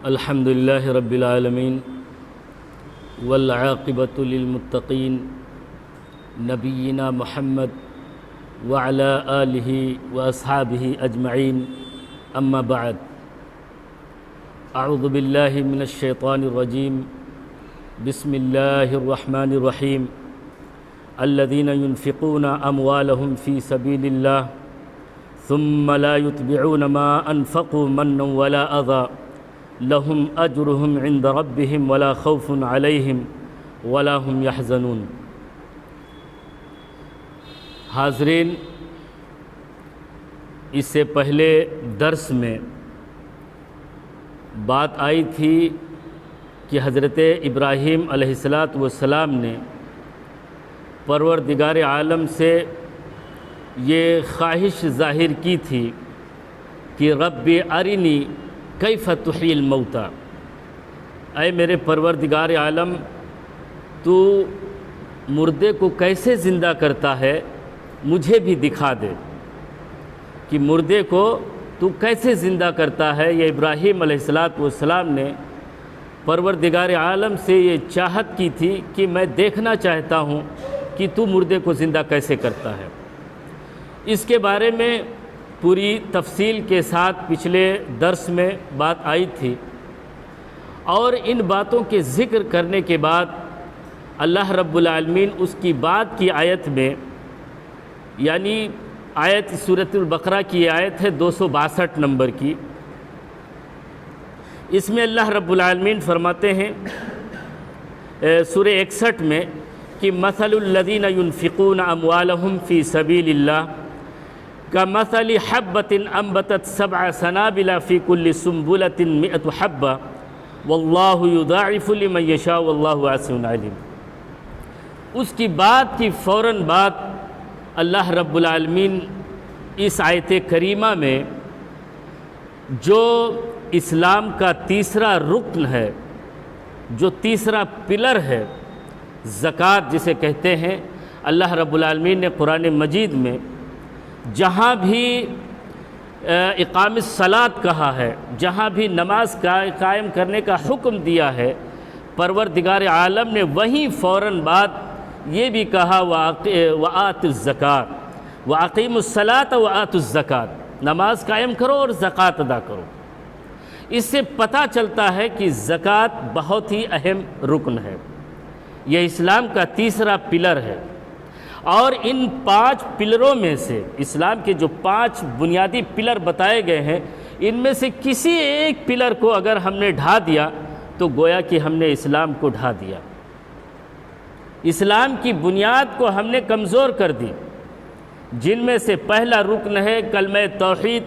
الحمد لله رب العالمين والعاقبة للمتقين نبينا محمد وعلى آله وأصحابه أجمعين أما بعد أعوذ بالله من الشيطان الرجيم بسم الله الرحمن الرحيم الذين ينفقون أموالهم في سبيل الله ثم لا يتبعون ما أنفقوا منا ولا أذى لهم أجرهم عند ربهم ولا خوف عليهم ولا هم يحزنون۔ حاضرین، اس سے پہلے درس میں بات آئی تھی کہ حضرت ابراہیم علیہ السلام نے پروردگار عالم سے یہ خواہش ظاہر کی تھی کہ رب ارنی کیف تحیی الموتى، اے میرے پروردگار عالم، تو مردے کو کیسے زندہ کرتا ہے مجھے بھی دکھا دے، کہ مردے کو تو کیسے زندہ کرتا ہے۔ یہ ابراہیم علیہ السلام نے پروردگار عالم سے یہ چاہت کی تھی کہ میں دیکھنا چاہتا ہوں کہ تو مردے کو زندہ کیسے کرتا ہے۔ اس کے بارے میں پوری تفصیل کے ساتھ پچھلے درس میں بات آئی تھی، اور ان باتوں کے ذکر کرنے کے بعد اللہ رب العالمین اس کی بعد کی آیت میں، یعنی آیت سورۃ البقرہ کی آیت ہے 262 نمبر کی، اس میں اللہ رب العالمین فرماتے ہیں سورہ 61 میں کہ مثل الذین ينفقون اموالهم فی سبیل اللہ كمثل حبة أنبتت 7 سنابل في كل سنبلة 100 حبة والله يضاعف لمن يشاء والله واسع علیم۔ اس کی بات کی فوراً بعد اللہ رب العالمین اس آیت کریمہ میں جو اسلام کا تیسرا رکن ہے، جو تیسرا پلر ہے، زکوٰۃ جسے کہتے ہیں، اللہ رب العالمین نے قرآن مجید میں جہاں بھی اقام الصلاۃ کہا ہے، جہاں بھی نماز قائم کرنے کا حکم دیا ہے، پروردگار عالم نے وہیں فوراً بعد یہ بھی کہا وآتوا الزکاۃ، واقیموا الصلاۃ وآتوا الزکاۃ، نماز قائم کرو اور زکوٰۃ ادا کرو۔ اس سے پتہ چلتا ہے کہ زکوٰۃ بہت ہی اہم رکن ہے، یہ اسلام کا تیسرا پلر ہے، اور ان 5 پلروں میں سے، اسلام کے جو 5 بنیادی پلر بتائے گئے ہیں، ان میں سے کسی ایک پلر کو اگر ہم نے ڈھا دیا تو گویا کہ ہم نے اسلام کو ڈھا دیا، اسلام کی بنیاد کو ہم نے کمزور کر دی، جن میں سے پہلا رکن ہے کلمہ توحید،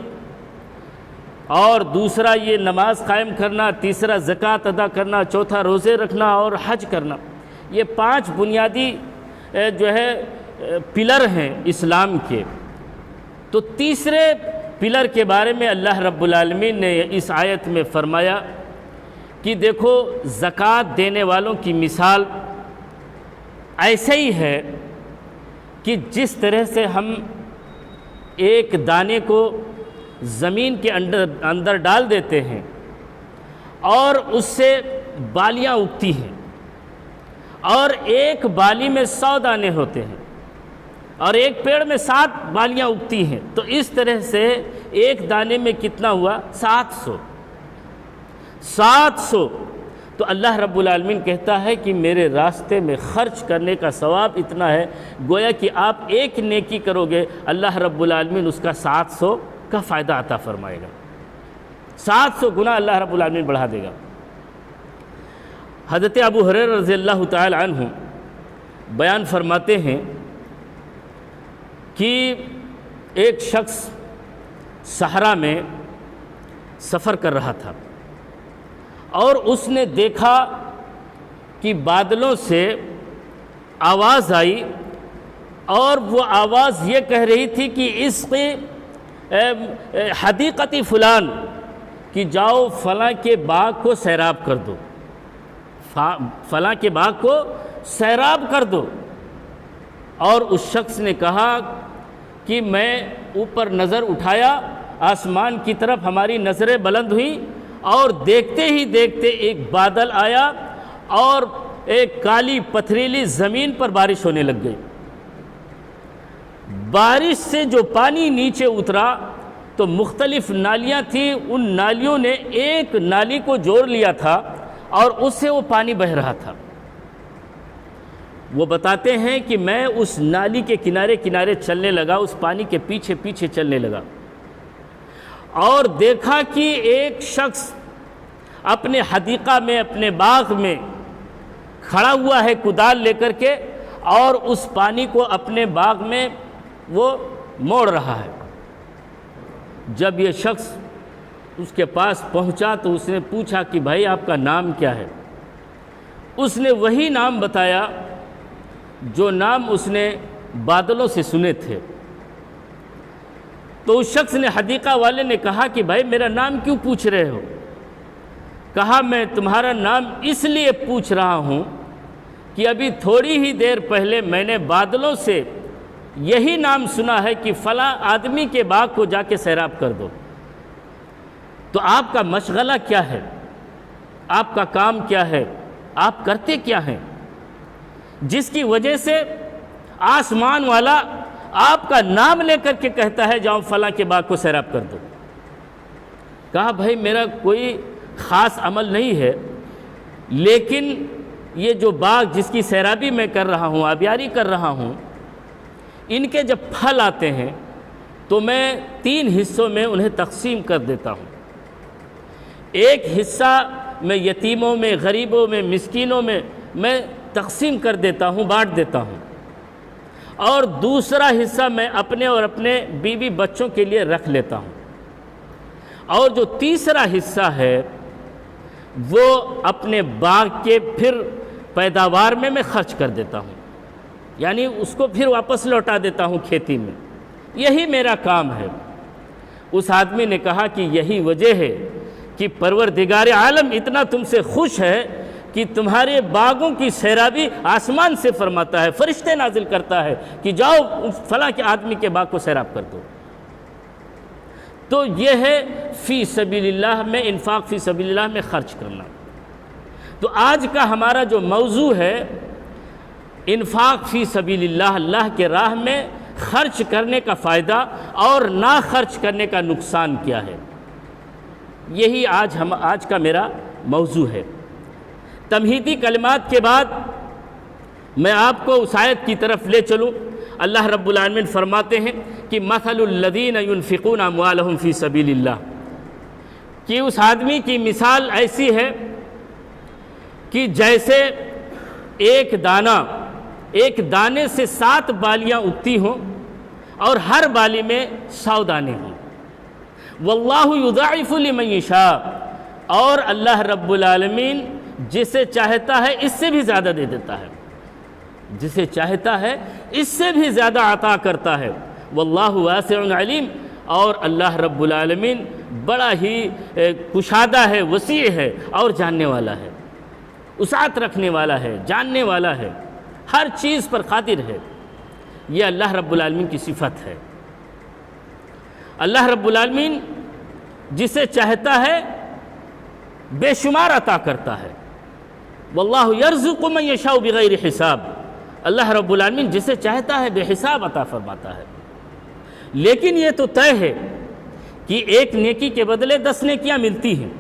اور دوسرا یہ نماز قائم کرنا، تیسرا زکوٰۃ ادا کرنا، چوتھا روزے رکھنا اور حج کرنا۔ یہ 5 بنیادی جو ہے پلر ہیں اسلام کے۔ تو تیسرے پلر کے بارے میں اللہ رب العالمین نے اس آیت میں فرمایا کہ دیکھو، زکوٰۃ دینے والوں کی مثال ایسے ہی ہے کہ جس طرح سے ہم ایک دانے کو زمین کے اندر ڈال دیتے ہیں اور اس سے بالیاں اگتی ہیں، اور ایک بالی میں 100 دانے ہوتے ہیں، اور ایک پیڑ میں 7 بالیاں اگتی ہیں، تو اس طرح سے ایک دانے میں کتنا ہوا؟ 700۔ تو اللہ رب العالمین کہتا ہے کہ میرے راستے میں خرچ کرنے کا ثواب اتنا ہے، گویا کہ آپ ایک نیکی کرو گے، اللہ رب العالمین اس کا 700 کا فائدہ عطا فرمائے گا، 700 گنا اللہ رب العالمین بڑھا دے گا۔ حضرت ابو ہریرہ رضی اللہ تعالی عنہ بیان فرماتے ہیں کہ ایک شخص صحرا میں سفر کر رہا تھا، اور اس نے دیکھا کہ بادلوں سے آواز آئی، اور وہ آواز یہ کہہ رہی تھی کہ عشق حدیقتی فلان، کہ جاؤ فلاں کے باغ کو سیراب کر دو، فلاں کے باغ کو سیراب کر دو۔ اور اس شخص نے کہا کہ میں اوپر نظر اٹھایا، آسمان کی طرف ہماری نظریں بلند ہوئی، اور دیکھتے ہی دیکھتے ایک بادل آیا اور ایک کالی پتھریلی زمین پر بارش ہونے لگ گئی۔ بارش سے جو پانی نیچے اترا تو مختلف نالیاں تھیں، ان نالیوں نے ایک نالی کو جوڑ لیا تھا اور اس سے وہ پانی بہہ رہا تھا۔ وہ بتاتے ہیں کہ میں اس نالی کے کنارے کنارے چلنے لگا، اس پانی کے پیچھے پیچھے چلنے لگا اور دیکھا کہ ایک شخص اپنے حدیقہ میں، اپنے باغ میں کھڑا ہوا ہے کدال لے کر کے، اور اس پانی کو اپنے باغ میں وہ موڑ رہا ہے۔ جب یہ شخص اس کے پاس پہنچا تو اس نے پوچھا کہ بھائی آپ کا نام کیا ہے؟ اس نے وہی نام بتایا جو نام اس نے بادلوں سے سنے تھے۔ تو اس شخص نے، حدیقہ والے نے کہا کہ بھائی میرا نام کیوں پوچھ رہے ہو؟ کہا میں تمہارا نام اس لیے پوچھ رہا ہوں کہ ابھی تھوڑی ہی دیر پہلے میں نے بادلوں سے یہی نام سنا ہے کہ فلاں آدمی کے باغ کو جا کے سیراب کر دو۔ تو آپ کا مشغلہ کیا ہے؟ آپ کا کام کیا ہے؟ آپ کرتے کیا ہیں جس کی وجہ سے آسمان والا آپ کا نام لے کر کے کہتا ہے جاؤ فلاں کے باغ کو سیراب کر دو؟ کہا بھائی میرا کوئی خاص عمل نہیں ہے، لیکن یہ جو باغ جس کی سیرابی میں کر رہا ہوں، آبیاری کر رہا ہوں، ان کے جب پھل آتے ہیں تو میں 3 حصوں میں انہیں تقسیم کر دیتا ہوں۔ ایک حصہ میں یتیموں میں، غریبوں میں، مسکینوں میں تقسیم کر دیتا ہوں، بانٹ دیتا ہوں، اور دوسرا حصہ میں اپنے اور اپنے بیوی بچوں کے لیے رکھ لیتا ہوں، اور جو تیسرا حصہ ہے وہ اپنے باغ کے پھر پیداوار میں خرچ کر دیتا ہوں، یعنی اس کو پھر واپس لوٹا دیتا ہوں کھیتی میں۔ یہی میرا کام ہے۔ اس آدمی نے کہا کہ یہی وجہ ہے کہ پروردگار عالم اتنا تم سے خوش ہے کہ تمہارے باغوں کی سیرابی آسمان سے فرماتا ہے، فرشتے نازل کرتا ہے کہ جاؤ فلاں کے آدمی کے باغ کو سیراب کر دو۔ تو یہ ہے فی سبیل اللہ میں، انفاق فی سبیل اللہ میں خرچ کرنا۔ تو آج کا ہمارا جو موضوع ہے انفاق فی سبیل اللہ، اللہ کے راہ میں خرچ کرنے کا فائدہ اور نہ خرچ کرنے کا نقصان کیا ہے، یہی آج کا میرا موضوع ہے۔ تمہیدی کلمات کے بعد میں آپ کو اس آیت کی طرف لے چلوں۔ اللہ رب العالمین فرماتے ہیں کہ مثل الذین ينفقون اموالهم فی سبیل اللہ، کہ اس آدمی کی مثال ایسی ہے کہ جیسے ایک دانے سے 7 بالیاں اگتی ہوں اور ہر بالی میں 100 دانے ہوں۔ واللہ یضاعف لمن یشاء، اور اللہ رب العالمین جسے چاہتا ہے اس سے بھی زیادہ دے دیتا ہے، جسے چاہتا ہے اس سے بھی زیادہ عطا کرتا ہے۔ واللہ واسع علیم، اور اللہ رب العالمین بڑا ہی کشادہ ہے، وسیع ہے اور جاننے والا ہے، وسعت رکھنے والا ہے، جاننے والا ہے، ہر چیز پر قادر ہے۔ یہ اللہ رب العالمین کی صفت ہے۔ اللہ رب العالمین جسے چاہتا ہے بے شمار عطا کرتا ہے۔ واللہ یرزق من یشاء بغیر حساب، اللہ رب العالمین جسے چاہتا ہے بے حساب عطا فرماتا ہے۔ لیکن یہ تو طے ہے کہ ایک نیکی کے بدلے 10 نیکیاں ملتی ہیں۔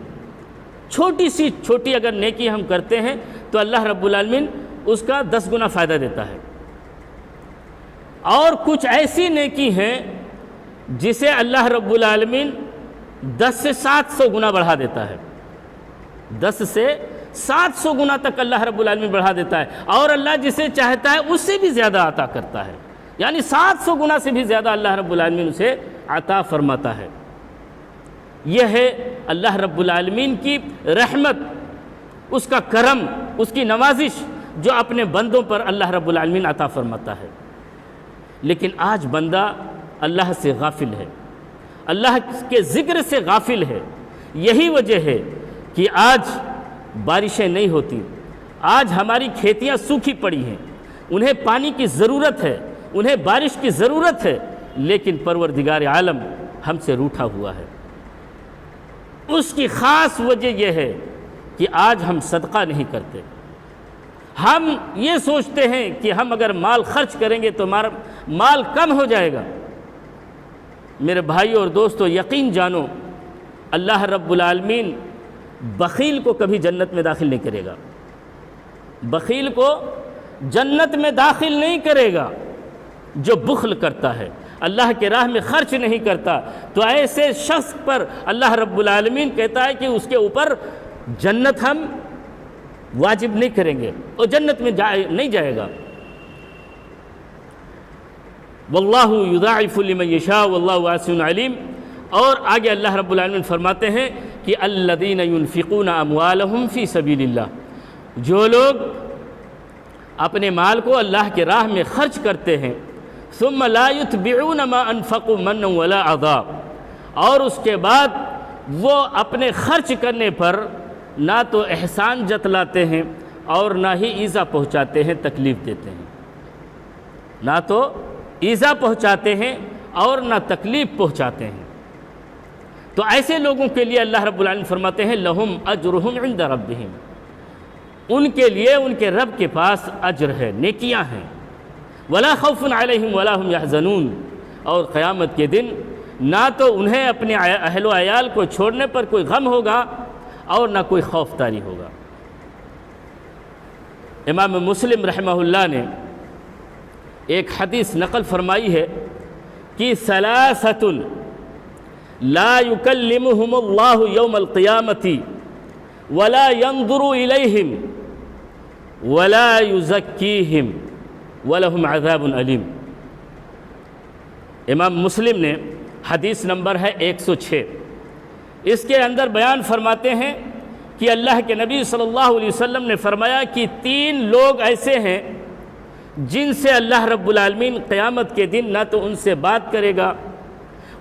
چھوٹی اگر نیکی ہم کرتے ہیں تو اللہ رب العالمین اس کا 10 گنا فائدہ دیتا ہے، اور کچھ ایسی نیکی ہیں جسے اللہ رب العالمین 10 سے 700 گنا بڑھا دیتا ہے، 10 سے 700 گنا تک اللہ رب العالمین بڑھا دیتا ہے، اور اللہ جسے چاہتا ہے اس سے بھی زیادہ عطا کرتا ہے، یعنی 700 گنا سے بھی زیادہ اللہ رب العالمین اسے عطا فرماتا ہے۔ یہ ہے اللہ رب العالمین کی رحمت، اس کا کرم، اس کی نوازش جو اپنے بندوں پر اللہ رب العالمین عطا فرماتا ہے۔ لیکن آج بندہ اللہ سے غافل ہے، اللہ کے ذکر سے غافل ہے۔ یہی وجہ ہے کہ آج بارشیں نہیں ہوتی، آج ہماری کھیتیاں سوکھی پڑی ہیں، انہیں پانی کی ضرورت ہے، انہیں بارش کی ضرورت ہے، لیکن پروردگار عالم ہم سے روٹھا ہوا ہے۔ اس کی خاص وجہ یہ ہے کہ آج ہم صدقہ نہیں کرتے۔ ہم یہ سوچتے ہیں کہ ہم اگر مال خرچ کریں گے تو ہمارا مال کم ہو جائے گا۔ میرے بھائیو اور دوستو، یقین جانو اللہ رب العالمین بخیل کو کبھی جنت میں داخل نہیں کرے گا، بخیل کو جنت میں داخل نہیں کرے گا۔ جو بخل کرتا ہے، اللہ کے راہ میں خرچ نہیں کرتا، تو ایسے شخص پر اللہ رب العالمین کہتا ہے کہ اس کے اوپر جنت ہم واجب نہیں کریں گے، اور جنت میں نہیں جائے گا۔ واللہ یضاعف لمن یشاء واللہ واسع علیم۔ اور آگے اللہ رب العالمین فرماتے ہیں کہ الذین ينفقون اموالهم فی سبیل اللہ، جو لوگ اپنے مال کو اللہ کے راہ میں خرچ کرتے ہیں، ثم لا يتبعون ما انفقوا منا ولا عذا، اور اس کے بعد وہ اپنے خرچ کرنے پر نہ تو احسان جتلاتے ہیں اور نہ ہی ایذا پہنچاتے ہیں، تکلیف دیتے ہیں، نہ تو ایذا پہنچاتے ہیں اور نہ تکلیف پہنچاتے ہیں، تو ایسے لوگوں کے لیے اللہ رب العالمین فرماتے ہیں لہم اجرہم عند ربہم، ان کے لیے ان کے رب کے پاس اجر ہے، نیکیاں ہیں، ولا خوف علیہم ولا هم یحزنون، اور قیامت کے دن نہ تو انہیں اپنے اہل و عیال کو چھوڑنے پر کوئی غم ہوگا اور نہ کوئی خوف طاری ہوگا۔ امام مسلم رحمہ اللہ نے ایک حدیث نقل فرمائی ہے کہ ثلاثۃ لا یکلمہم اللہ یوم القیامۃ ولا ينظر الیہم ولا یزکیہم ولہم عذاب علیم۔ امام مسلم نے حدیث نمبر ہے 106، اس کے اندر بیان فرماتے ہیں کہ اللہ کے نبی صلی اللہ علیہ وسلم نے فرمایا کہ 3 لوگ ایسے ہیں جن سے اللہ رب العالمین قیامت کے دن نہ تو ان سے بات کرے گا،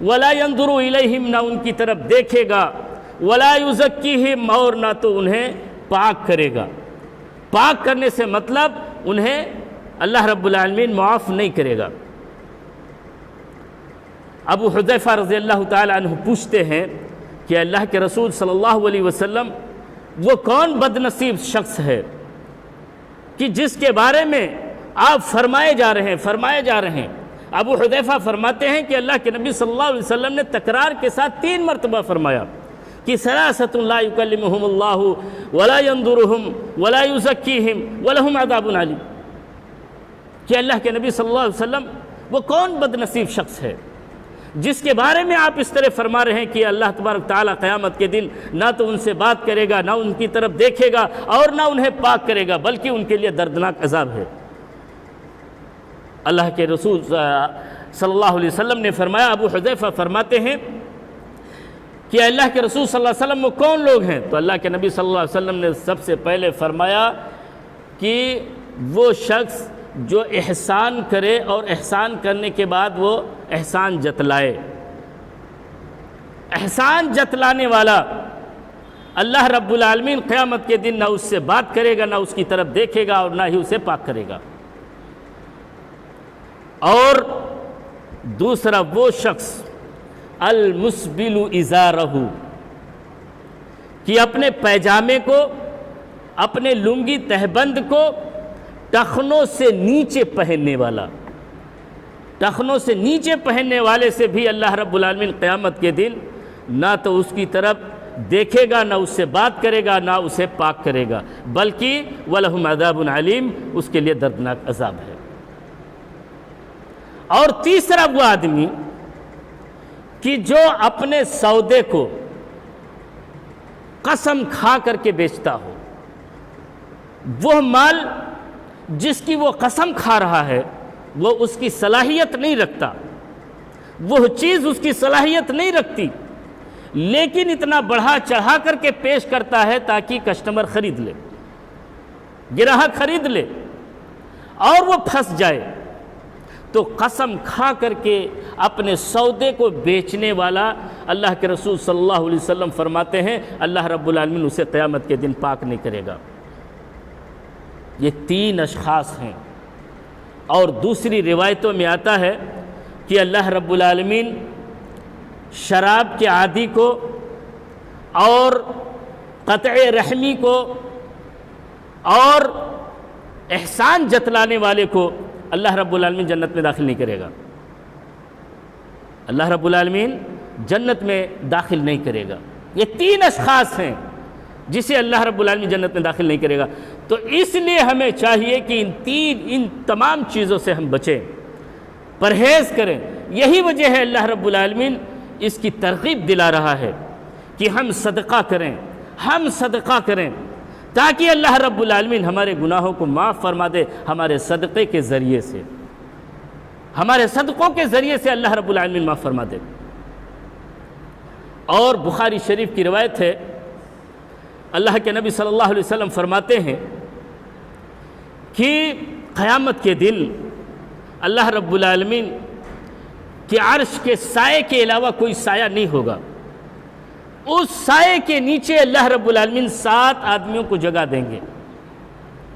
ولا ينظر الیہم، نہ ان کی طرف دیکھے گا، ولا یزکیہم، اور نہ تو انہیں پاک کرے گا۔ پاک کرنے سے مطلب انہیں اللہ رب العالمین معاف نہیں کرے گا۔ ابو حذیفہ رضی اللہ تعالی عنہ پوچھتے ہیں کہ اللہ کے رسول صلی اللہ علیہ وسلم وہ کون بد نصیب شخص ہے کہ جس کے بارے میں آپ فرمائے جا رہے ہیں۔ ابو حذیفہ فرماتے ہیں کہ اللہ کے نبی صلی اللہ علیہ وسلم نے تکرار کے ساتھ 3 مرتبہ فرمایا کہ ثلاثۃ لا یکلمہم اللہ ولا ينظرہم ولا یزکیہم ولہم عذاب علیم، کہ اللہ کے نبی صلی اللہ علیہ وسلم وہ کون بد نصیب شخص ہے جس کے بارے میں آپ اس طرح فرما رہے ہیں کہ اللہ تبارک تعالیٰ قیامت کے دن نہ تو ان سے بات کرے گا، نہ ان کی طرف دیکھے گا اور نہ انہیں پاک کرے گا، بلکہ ان کے لیے دردناک عذاب ہے۔ اللہ کے رسول صلی اللہ علیہ وسلم نے فرمایا، ابو حذیفہ فرماتے ہیں کہ اللہ کے رسول صلی اللہ علیہ وسلم وہ کون لوگ ہیں؟ تو اللہ کے نبی صلی اللہ علیہ وسلم نے سب سے پہلے فرمایا کہ وہ شخص جو احسان کرے اور احسان کرنے کے بعد وہ احسان جتلائے۔ احسان جتلانے والا اللہ رب العالمین قیامت کے دن نہ اس سے بات کرے گا، نہ اس کی طرف دیکھے گا اور نہ ہی اسے پاک کرے گا۔ اور دوسرا وہ شخص المسبل ازارہ، کہ اپنے پیجامے کو، اپنے لنگی تہبند کو ٹخنوں سے نیچے پہننے والا، ٹخنوں سے نیچے پہننے والے سے بھی اللہ رب العالمین قیامت کے دن نہ تو اس کی طرف دیکھے گا، نہ اس سے بات کرے گا، نہ اسے پاک کرے گا، بلکہ وَلَهُمْ عَذَابٌ عَلِيمٌ، اس کے لیے دردناک عذاب ہے۔ اور تیسرا وہ آدمی کہ جو اپنے سودے کو قسم کھا کر کے بیچتا ہو، وہ مال جس کی وہ قسم کھا رہا ہے وہ اس کی صلاحیت نہیں رکھتا، وہ چیز اس کی صلاحیت نہیں رکھتی، لیکن اتنا بڑھا چڑھا کر کے پیش کرتا ہے تاکہ کسٹمر خرید لے، گراہک خرید لے، اور وہ پھنس جائے، تو قسم کھا کر کے اپنے سودے کو بیچنے والا اللہ کے رسول صلی اللہ علیہ وسلم فرماتے ہیں اللہ رب العالمین اسے قیامت کے دن پاک نہیں کرے گا۔ یہ 3 اشخاص ہیں۔ اور دوسری روایتوں میں آتا ہے کہ اللہ رب العالمین شراب کے عادی کو اور قطع رحمی کو اور احسان جتلانے والے کو اللہ رب العالمین جنت میں داخل نہیں کرے گا۔ اللہ رب العالمین جنت میں داخل نہیں کرے گا۔ یہ 3 اشخاص ہیں جسے اللہ رب العالمین جنت میں داخل نہیں کرے گا۔ تو اس لیے ہمیں چاہیے کہ ان تمام چیزوں سے ہم بچیں، پرہیز کریں۔ یہی وجہ ہے اللہ رب العالمین اس کی ترغیب دلا رہا ہے کہ ہم صدقہ کریں تاکہ اللہ رب العالمین ہمارے گناہوں کو معاف فرما دے ہمارے صدقے کے ذریعے سے، ہمارے صدقوں کے ذریعے سے اللہ رب العالمین معاف فرما دے۔ اور بخاری شریف کی روایت ہے، اللہ کے نبی صلی اللہ علیہ وسلم فرماتے ہیں کہ قیامت کے دن اللہ رب العالمین کے عرش کے سائے کے علاوہ کوئی سایہ نہیں ہوگا۔ اس سائے کے نیچے اللہ رب العالمین 7 آدمیوں کو جگہ دیں گے،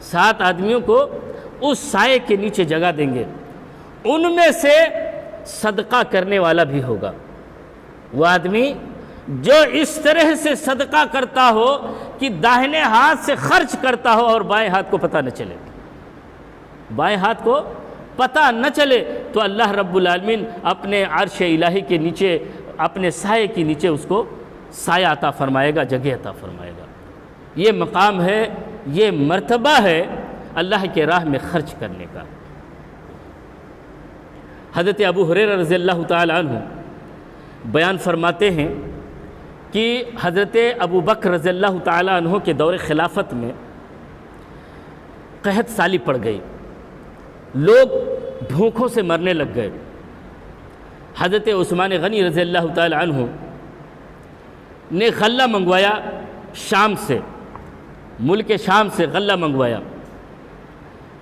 7 آدمیوں کو اس سائے کے نیچے جگہ دیں گے۔ ان میں سے صدقہ کرنے والا بھی ہوگا، وہ آدمی جو اس طرح سے صدقہ کرتا ہو کہ داہنے ہاتھ سے خرچ کرتا ہو اور بائیں ہاتھ کو پتہ نہ چلے، بائیں ہاتھ کو پتہ نہ چلے، تو اللہ رب العالمین اپنے عرش الہی کے نیچے، اپنے سائے کے نیچے اس کو سایہ عطا فرمائے گا، جگہ عطا فرمائے گا۔ یہ مقام ہے، یہ مرتبہ ہے اللہ کے راہ میں خرچ کرنے کا۔ حضرت ابو ہریرہ رضی اللہ تعالی عنہ بیان فرماتے ہیں کہ حضرت ابو بکر رضی اللہ تعالی عنہ کے دور خلافت میں قحط سالی پڑ گئی، لوگ بھوکوں سے مرنے لگ گئے۔ حضرت عثمان غنی رضی اللہ تعالی عنہ نے غلہ منگوایا شام سے، ملک شام سے غلہ منگوایا،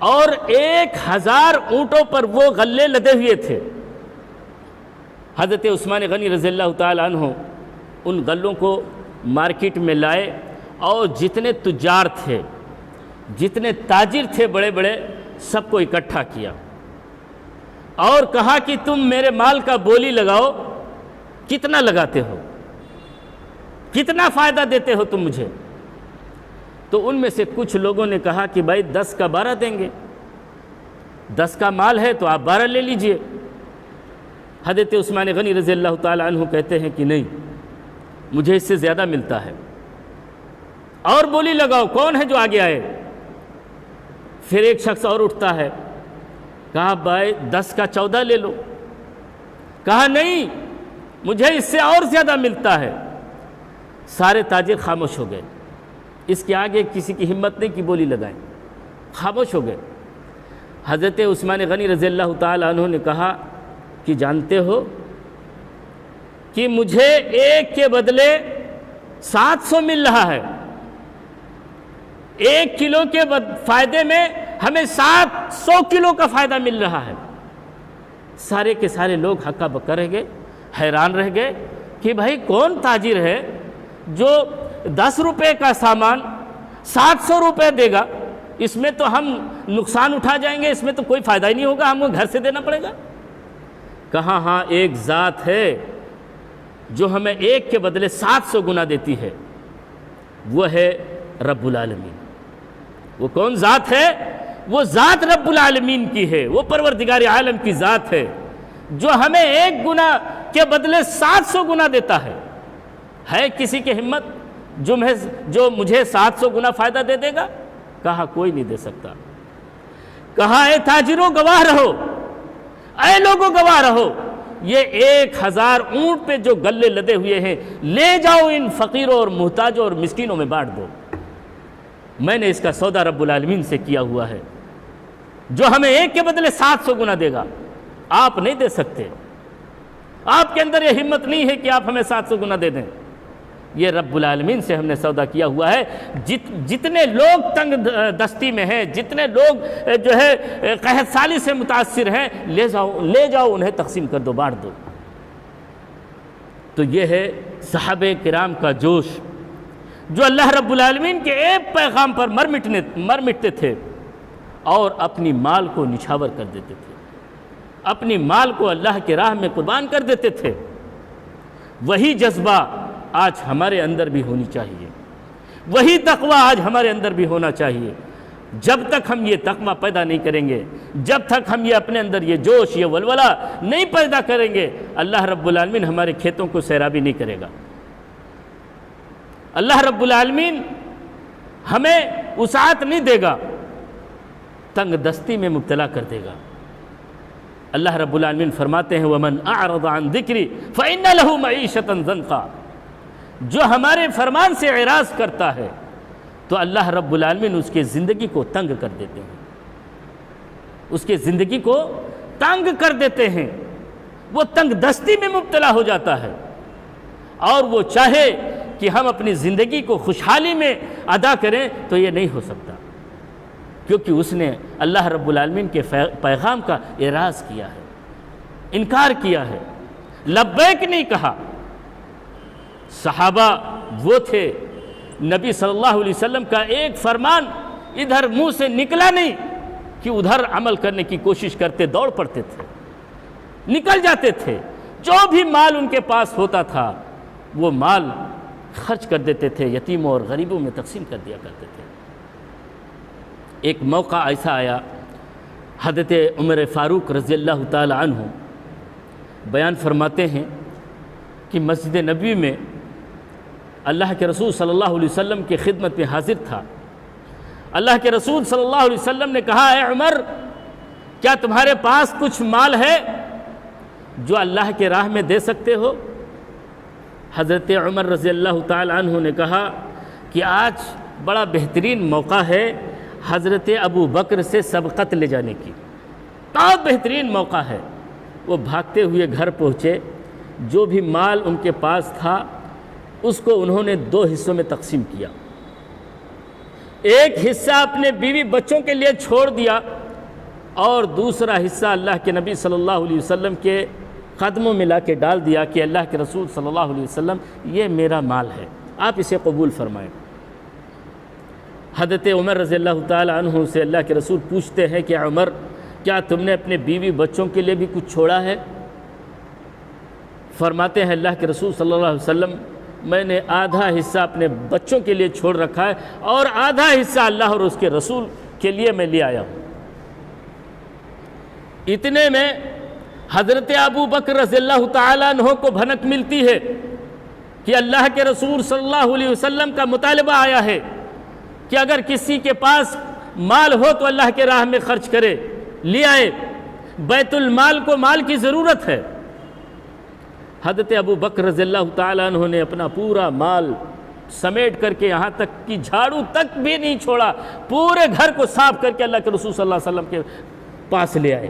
اور 1000 اونٹوں پر وہ غلے لدے ہوئے تھے۔ حضرت عثمان غنی رضی اللہ تعالی عنہ ان غلوں کو مارکیٹ میں لائے اور جتنے تجار تھے، جتنے تاجر تھے بڑے بڑے، سب کو اکٹھا کیا اور کہا کہ تم میرے مال کا بولی لگاؤ، کتنا لگاتے ہو، کتنا فائدہ دیتے ہو تم مجھے؟ تو ان میں سے کچھ لوگوں نے کہا کہ بھائی 10 کا 12 دیں گے، 10 کا مال ہے تو آپ 12 لے لیجئے۔ حضرت عثمان غنی رضی اللہ تعالی عنہ کہتے ہیں کہ نہیں، مجھے اس سے زیادہ ملتا ہے، اور بولی لگاؤ، کون ہے جو آگے آئے؟ پھر ایک شخص اور اٹھتا ہے، کہا بھائی 10 کا 14 لے لو، کہا نہیں، مجھے اس سے اور زیادہ ملتا ہے۔ سارے تاجر خاموش ہو گئے، اس کے آگے کسی کی ہمت نہیں کہ بولی لگائیں، خاموش ہو گئے۔ حضرت عثمان غنی رضی اللہ تعالی عنہ نے کہا کہ جانتے ہو کہ مجھے 1 کے بدلے 700 مل رہا ہے، 1 کلو کے فائدے میں ہمیں 700 کلو کا فائدہ مل رہا ہے۔ سارے کے سارے لوگ ہکا بکا رہ گئے، حیران رہ گئے کہ بھائی کون تاجر ہے جو 10 روپے کا سامان 700 روپے دے گا؟ اس میں تو ہم نقصان اٹھا جائیں گے، اس میں تو کوئی فائدہ ہی نہیں ہوگا، ہم کو گھر سے دینا پڑے گا۔ کہا ہاں، ایک ذات ہے جو ہمیں 1 کے بدلے 700 گنا دیتی ہے، وہ ہے رب العالمین۔ وہ کون ذات ہے؟ وہ ذات رب العالمین کی ہے، وہ پروردگار عالم کی ذات ہے جو ہمیں 1 گنا کے بدلے 700 گنا دیتا ہے۔ ہے کسی کی ہمت جو مجھے 700 گنا فائدہ دے دے گا؟ کہا کوئی نہیں دے سکتا۔ کہا اے تاجروں گواہ رہو، اے لوگوں گواہ رہو، یہ 1000 اونٹ پہ جو گلے لدے ہوئے ہیں لے جاؤ، ان فقیروں اور محتاجوں اور مسکینوں میں بانٹ دو، میں نے اس کا سودا رب العالمین سے کیا ہوا ہے جو ہمیں 1 کے بدلے 700 گنا دے گا۔ آپ نہیں دے سکتے، آپ کے اندر یہ ہمت نہیں ہے کہ آپ ہمیں 700 گنا دے دیں۔ یہ رب العالمین سے ہم نے سودا کیا ہوا ہے۔ جتنے لوگ تنگ دستی میں ہیں، جتنے لوگ جو ہے قحط سالی سے متاثر ہیں، لے جاؤ انہیں تقسیم کر دو، بانٹ دو۔ تو یہ ہے صحابہ کرام کا جوش، جو اللہ رب العالمین کے ایک پیغام پر مر مٹتے تھے اور اپنی مال کو نچھاور کر دیتے تھے، اپنی مال کو اللہ کے راہ میں قربان کر دیتے تھے۔ وہی جذبہ آج ہمارے اندر بھی ہونی چاہیے، وہی تقوی آج ہمارے اندر بھی ہونا چاہیے۔ جب تک ہم یہ تقوی پیدا نہیں کریں گے، جب تک ہم یہ اپنے اندر یہ جوش، یہ ولولہ نہیں پیدا کریں گے، اللہ رب العالمین ہمارے کھیتوں کو سیرابی نہیں کرے گا۔ اللہ رب العالمین ہمیں وسعت نہیں دے گا، تنگ دستی میں مبتلا کر دے گا۔ اللہ رب العالمین فرماتے ہیں وَمَنْ أَعْرَضَ عَنْ ذِكْرِي فَإِنَّ لَهُ مَعِيشَةً ضَنْقًا، جو ہمارے فرمان سے اعراض کرتا ہے تو اللہ رب العالمین اس کے زندگی کو تنگ کر دیتے ہیں، اس کے زندگی کو تنگ کر دیتے ہیں، وہ تنگ دستی میں مبتلا ہو جاتا ہے، اور وہ چاہے کہ ہم اپنی زندگی کو خوشحالی میں ادا کریں تو یہ نہیں ہو سکتا، کیونکہ اس نے اللہ رب العالمین کے پیغام کا اعراض کیا ہے، انکار کیا ہے، لبیک نہیں کہا۔ صحابہ وہ تھے، نبی صلی اللہ علیہ وسلم کا ایک فرمان ادھر منہ سے نکلا نہیں کہ ادھر عمل کرنے کی کوشش کرتے، دوڑ پڑتے تھے، نکل جاتے تھے، جو بھی مال ان کے پاس ہوتا تھا وہ مال خرچ کر دیتے تھے، یتیموں اور غریبوں میں تقسیم کر دیا کرتے تھے۔ ایک موقع ایسا آیا، حضرت عمر فاروق رضی اللہ تعالی عنہ بیان فرماتے ہیں کہ مسجد نبوی میں اللہ کے رسول صلی اللہ علیہ وسلم کی خدمت میں حاضر تھا۔ اللہ کے رسول صلی اللہ علیہ وسلم نے کہا، اے عمر، کیا تمہارے پاس کچھ مال ہے جو اللہ کے راہ میں دے سکتے ہو؟ حضرت عمر رضی اللہ تعالی عنہ نے کہا کہ آج بڑا بہترین موقع ہے حضرت ابو بکر سے سبقت لے جانے کی، بہت بہترین موقع ہے۔ وہ بھاگتے ہوئے گھر پہنچے، جو بھی مال ان کے پاس تھا اس کو انہوں نے 2 حصوں میں تقسیم کیا، ایک حصہ اپنے بیوی بچوں کے لیے چھوڑ دیا اور دوسرا حصہ اللہ کے نبی صلی اللہ علیہ وسلم کے قدموں میں لا کے ڈال دیا کہ اللہ کے رسول صلی اللہ علیہ وسلم یہ میرا مال ہے، آپ اسے قبول فرمائیں۔ حضرت عمر رضی اللہ تعالی عنہ سے اللہ کے رسول پوچھتے ہیں کہ عمر، کیا تم نے اپنے بیوی بچوں کے لیے بھی کچھ چھوڑا ہے؟ فرماتے ہیں اللہ کے رسول صلی اللہ علیہ وسلم، میں نے آدھا حصہ اپنے بچوں کے لیے چھوڑ رکھا ہے اور آدھا حصہ اللہ اور اس کے رسول کے لیے میں لے آیا ہوں۔ اتنے میں حضرت ابو بکر رضی اللہ تعالیٰ عنہ کو بھنک ملتی ہے کہ اللہ کے رسول صلی اللہ علیہ وسلم کا مطالبہ آیا ہے کہ اگر کسی کے پاس مال ہو تو اللہ کے راہ میں خرچ کرے، لے آئے، بیت المال کو مال کی ضرورت ہے۔ حضرت ابو بکر رضی اللہ تعالیٰ عنہ نے اپنا پورا مال سمیٹ کر کے یہاں تک کہ جھاڑو تک بھی نہیں چھوڑا، پورے گھر کو صاف کر کے اللہ کے رسول صلی اللہ علیہ وسلم کے پاس لے آئے۔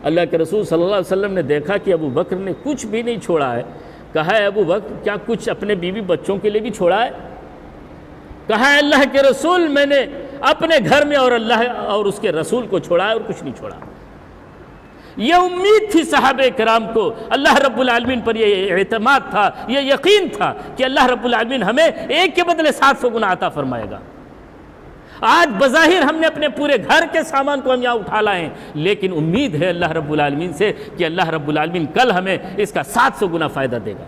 اللہ کے رسول صلی اللہ علیہ وسلم نے دیکھا کہ ابو بکر نے کچھ بھی نہیں چھوڑا ہے، کہا ہے ابو بکر کیا کچھ اپنے بیوی بچوں کے لیے بھی چھوڑا ہے؟ کہا ہے اللہ کے رسول میں نے اپنے گھر میں اور اللہ اور اس کے رسول کو چھوڑا ہے اور کچھ نہیں چھوڑا۔ یہ امید تھی صحابہ کرام کو، اللہ رب العالمین پر یہ اعتماد تھا، یہ یقین تھا کہ اللہ رب العالمین ہمیں ایک کے بدلے 700 گنا عطا فرمائے گا۔ آج بظاہر ہم نے اپنے پورے گھر کے سامان کو ہم یہاں اٹھا لائے ہیں، لیکن امید ہے اللہ رب العالمین سے کہ اللہ رب العالمین کل ہمیں اس کا 700 گنا فائدہ دے گا۔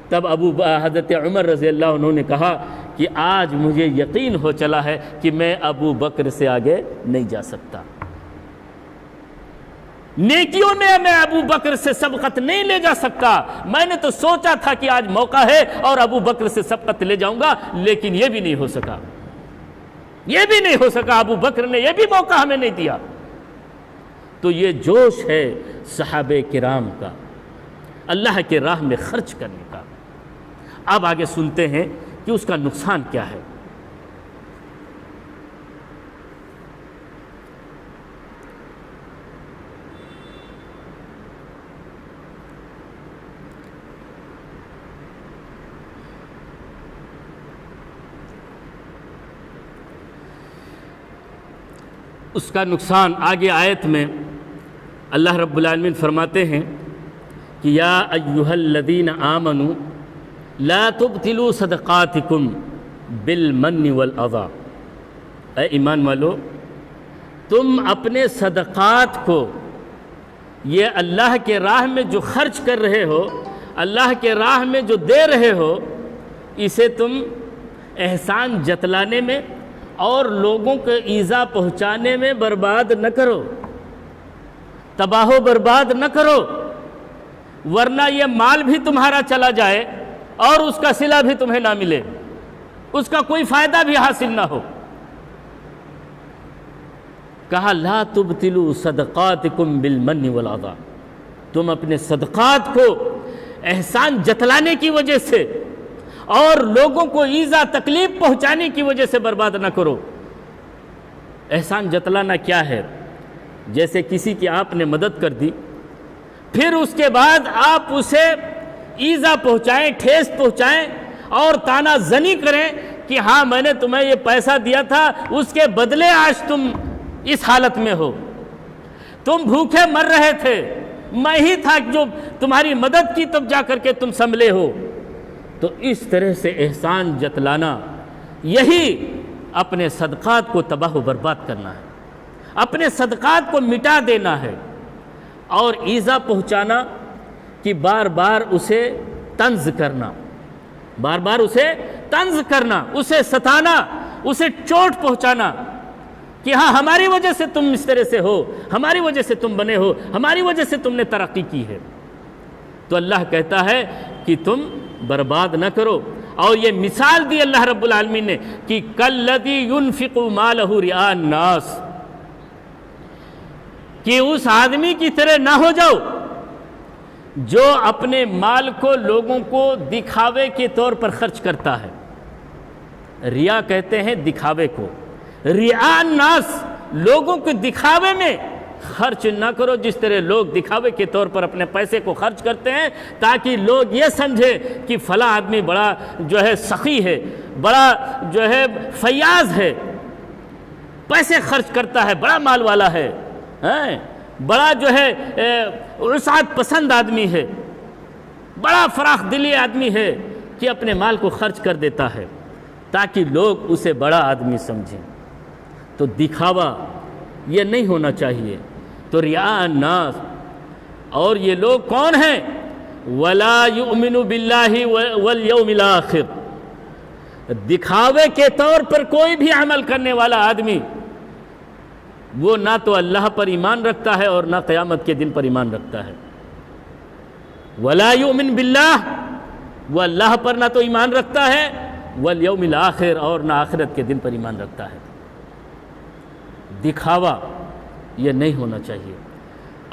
تب حضرت عمر رضی اللہ عنہ نے کہا کہ آج مجھے یقین ہو چلا ہے کہ میں ابو بکر سے آگے نہیں جا سکتا، نیکیوں میں میں ابو بکر سے سبقت نہیں لے جا سکتا۔ میں نے تو سوچا تھا کہ آج موقع ہے اور ابو بکر سے سبقت لے جاؤں گا، لیکن یہ بھی نہیں ہو سکا، یہ بھی نہیں ہو سکا، ابو بکر نے یہ بھی موقع ہمیں نہیں دیا۔ تو یہ جوش ہے صحابہ کرام کا، اللہ کے راہ میں خرچ کرنے کا۔ اب آگے سنتے ہیں کہ اس کا نقصان کیا ہے۔ اس کا نقصان آگے آیت میں اللہ رب العالمین فرماتے ہیں کہ یا ایھا الذین آمنوا لا تبطلوا صدقاتکم بالمن والاذی، اے ایمان والو تم اپنے صدقات کو، یہ اللہ کے راہ میں جو خرچ کر رہے ہو، اللہ کے راہ میں جو دے رہے ہو اسے تم احسان جتلانے میں اور لوگوں کو ایذا پہنچانے میں برباد نہ کرو، تباہ و برباد نہ کرو، ورنہ یہ مال بھی تمہارا چلا جائے اور اس کا صلہ بھی تمہیں نہ ملے، اس کا کوئی فائدہ بھی حاصل نہ ہو۔ کہا لا تبطلوا صدقاتکم بالمن والعطا، تم اپنے صدقات کو احسان جتلانے کی وجہ سے اور لوگوں کو ایذا تکلیف پہنچانے کی وجہ سے برباد نہ کرو۔ احسان جتلانا کیا ہے؟ جیسے کسی کی آپ نے مدد کر دی، پھر اس کے بعد آپ اسے ایذا پہنچائیں، ٹھیس پہنچائیں اور طعنہ زنی کریں کہ ہاں میں نے تمہیں یہ پیسہ دیا تھا، اس کے بدلے آج تم اس حالت میں ہو، تم بھوکے مر رہے تھے، میں ہی تھا جو تمہاری مدد کی تب جا کر کے تم سنبھلے ہو۔ تو اس طرح سے احسان جتلانا یہی اپنے صدقات کو تباہ و برباد کرنا ہے، اپنے صدقات کو مٹا دینا ہے، اور ایذا پہنچانا کہ بار بار اسے طنز کرنا، بار بار اسے طنز کرنا، اسے ستانا، اسے چوٹ پہنچانا کہ ہاں ہماری وجہ سے تم اس طرح سے ہو، ہماری وجہ سے تم بنے ہو، ہماری وجہ سے تم نے ترقی کی ہے۔ تو اللہ کہتا ہے کہ تم برباد نہ کرو، اور یہ مثال دی اللہ رب العالمین نے کہ کالذی ينفق مالہ رئاء الناس، کہ اس آدمی کی طرح نہ ہو جاؤ جو اپنے مال کو لوگوں کو دکھاوے کے طور پر خرچ کرتا ہے۔ ریا کہتے ہیں دکھاوے کو، رئاء الناس، لوگوں کے دکھاوے میں خرچ نہ کرو جس طرح لوگ دکھاوے کے طور پر اپنے پیسے کو خرچ کرتے ہیں تاکہ لوگ یہ سمجھے کہ فلاں آدمی بڑا جو ہے سخی ہے، بڑا جو ہے فیاض ہے، پیسے خرچ کرتا ہے، بڑا مال والا ہے، بڑا جو ہے وسعت پسند آدمی ہے، بڑا فراخ دلی آدمی ہے کہ اپنے مال کو خرچ کر دیتا ہے تاکہ لوگ اسے بڑا آدمی سمجھیں۔ تو دکھاوا یہ نہیں ہونا چاہیے۔ تو رئاء الناس، اور یہ لوگ کون ہیں؟ وَلَا يُؤْمِنُ بِاللَّهِ وَالْيَوْمِ الْآخِرِ، دکھاوے کے طور پر کوئی بھی عمل کرنے والا آدمی وہ نہ تو اللہ پر ایمان رکھتا ہے اور نہ قیامت کے دن پر ایمان رکھتا ہے۔ وَلَا يُؤْمِنُ بِاللَّهِ، وہ اللہ پر نہ تو ایمان رکھتا ہے، وَالْيَوْمِ الْآخِرِ، اور نہ آخرت کے دن پر ایمان رکھتا ہے۔ دکھاوا یہ نہیں ہونا چاہیے۔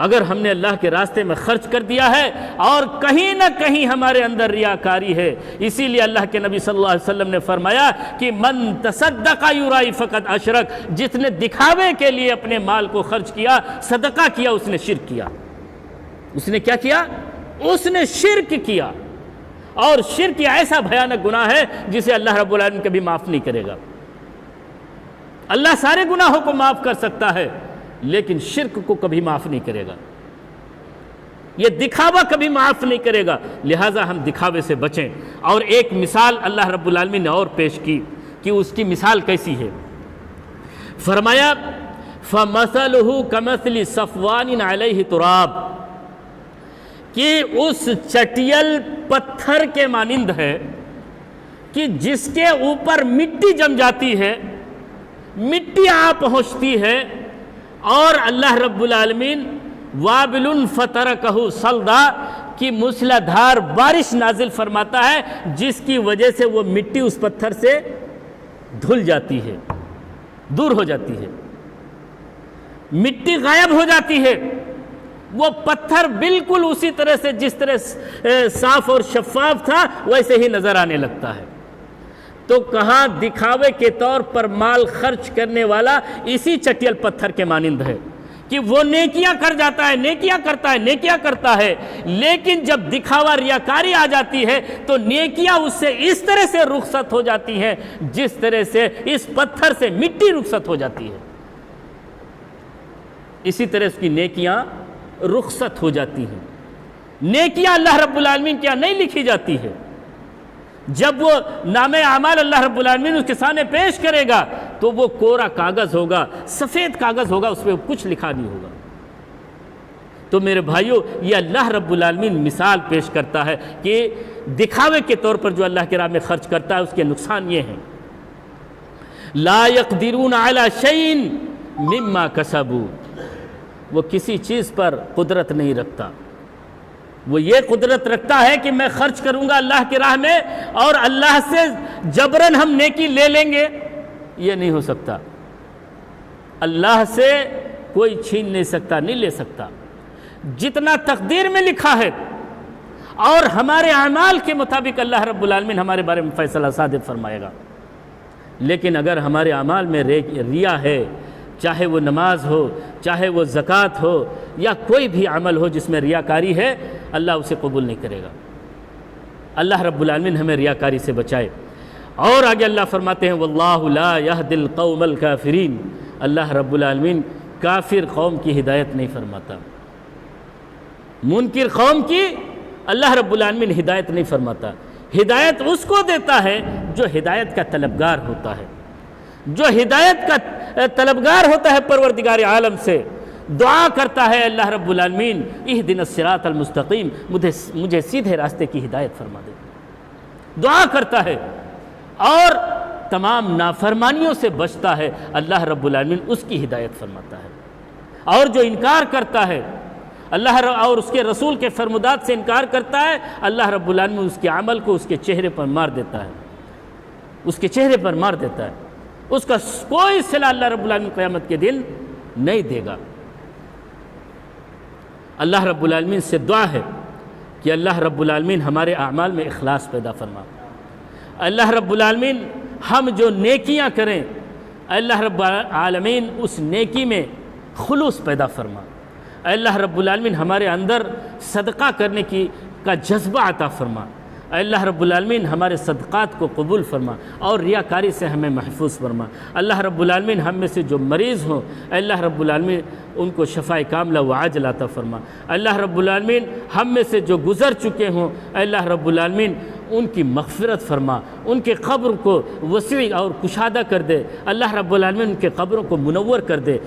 اگر ہم نے اللہ کے راستے میں خرچ کر دیا ہے اور کہیں نہ کہیں ہمارے اندر ریاکاری ہے، اسی لیے اللہ کے نبی صلی اللہ علیہ وسلم نے فرمایا کہ من تصدق یرائی فقط اشرک، جس نے دکھاوے کے لیے اپنے مال کو خرچ کیا، صدقہ کیا، اس نے شرک کیا۔ اس نے کیا کیا؟ اس نے شرک کیا، اور شرک ایسا بھیانک گناہ ہے جسے اللہ رب العالمین کبھی معاف نہیں کرے گا۔ اللہ سارے گناہوں کو معاف کر سکتا ہے لیکن شرک کو کبھی معاف نہیں کرے گا، یہ دکھاوا کبھی معاف نہیں کرے گا، لہٰذا ہم دکھاوے سے بچیں۔ اور ایک مثال اللہ رب العالمین نے اور پیش کی کہ اس کی مثال کیسی ہے۔ فرمایا فَمَثَلُهُ كَمَثْلِ صَفْوَانٍ عَلَيْهِ تُرَابٌ، کہ اس چٹیل پتھر کے مانند ہے کہ جس کے اوپر مٹی جم جاتی ہے، مٹی آ پہنچتی ہے، اور اللہ رب العالمین وابل فترکہ صلدا کی موسلا دھار بارش نازل فرماتا ہے جس کی وجہ سے وہ مٹی اس پتھر سے دھل جاتی ہے، دور ہو جاتی ہے، مٹی غائب ہو جاتی ہے، وہ پتھر بالکل اسی طرح سے جس طرح صاف اور شفاف تھا ویسے ہی نظر آنے لگتا ہے۔ تو کہاں دکھاوے کے طور پر مال خرچ کرنے والا اسی چٹیل پتھر کے مانند ہے کہ وہ نیکیاں کر جاتا ہے، نیکیاں کرتا ہے، نیکیاں کرتا ہے، لیکن جب دکھاوا ریاکاری آ جاتی ہے تو نیکیاں اس سے اس طرح سے رخصت ہو جاتی ہیں جس طرح سے اس پتھر سے مٹی رخصت ہو جاتی ہے، اسی طرح اس کی نیکیاں رخصت ہو جاتی ہیں۔ نیکیاں اللہ رب العالمین کیا نہیں لکھی جاتی ہے، جب وہ نام اعمال اللہ رب العالمین اس کے سامنے پیش کرے گا تو وہ کورا کاغذ ہوگا، سفید کاغذ ہوگا، اس پہ کچھ لکھا نہیں ہوگا۔ تو میرے بھائیوں یہ اللہ رب العالمین مثال پیش کرتا ہے کہ دکھاوے کے طور پر جو اللہ کی راہ میں خرچ کرتا ہے اس کے نقصان یہ ہیں، لا يقدرون على شيء مما كسبوا، وہ کسی چیز پر قدرت نہیں رکھتا، وہ یہ قدرت رکھتا ہے کہ میں خرچ کروں گا اللہ کی راہ میں اور اللہ سے جبراً ہم نیکی لے لیں گے، یہ نہیں ہو سکتا، اللہ سے کوئی چھین نہیں سکتا، نہیں لے سکتا، جتنا تقدیر میں لکھا ہے اور ہمارے اعمال کے مطابق اللہ رب العالمین ہمارے بارے میں فیصلہ صادق فرمائے گا۔ لیکن اگر ہمارے اعمال میں ریا ہے، چاہے وہ نماز ہو، چاہے وہ زکوٰۃ ہو، یا کوئی بھی عمل ہو جس میں ریاکاری ہے، اللہ اسے قبول نہیں کرے گا۔ اللہ رب العالمین ہمیں ریاکاری سے بچائے۔ اور آگے اللہ فرماتے ہیں واللہ لا یہدی القوم الکافرین، اللہ رب العالمین کافر قوم کی ہدایت نہیں فرماتا، منکر قوم کی اللہ رب العالمین ہدایت نہیں فرماتا۔ ہدایت اس کو دیتا ہے جو ہدایت کا طلبگار ہوتا ہے، جو ہدایت کا طلبگار ہوتا ہے پروردگار عالم سے، دعا کرتا ہے اللہ رب العالمین اہدنا الصراط المستقیم، مجھے سیدھے راستے کی ہدایت فرما دے، دعا کرتا ہے اور تمام نافرمانیوں سے بچتا ہے، اللہ رب العالمین اس کی ہدایت فرماتا ہے۔ اور جو انکار کرتا ہے اللہ اور اس کے رسول کے فرمودات سے انکار کرتا ہے، اللہ رب العالمین اس کے عمل کو اس کے چہرے پر مار دیتا ہے، اس کے چہرے پر مار دیتا ہے، اس کا کوئی صلہ اللہ رب العالمین قیامت کے دن نہیں دے گا۔ اللہ رب العالمین سے دعا ہے کہ اللہ رب العالمین ہمارے اعمال میں اخلاص پیدا فرما، اللہ رب العالمین ہم جو نیکیاں کریں اللہ رب العالمین اس نیکی میں خلوص پیدا فرما، اللہ رب العالمین ہمارے اندر صدقہ کرنے کا جذبہ عطا فرما، اللہ رب العالمین ہمارے صدقات کو قبول فرما اور ریاکاری سے ہمیں محفوظ فرما۔ اللہ رب العالمین ہم میں سے جو مریض ہوں اللہ رب العالمین ان کو شفائے کاملہ و عاجلہ عطا فرما، اللہ رب العالمین ہم میں سے جو گزر چکے ہوں اللہ رب العالمین ان کی مغفرت فرما، ان کے قبر کو وسیع اور کشادہ کر دے، اللہ رب العالمین ان کے قبروں کو منور کر دے۔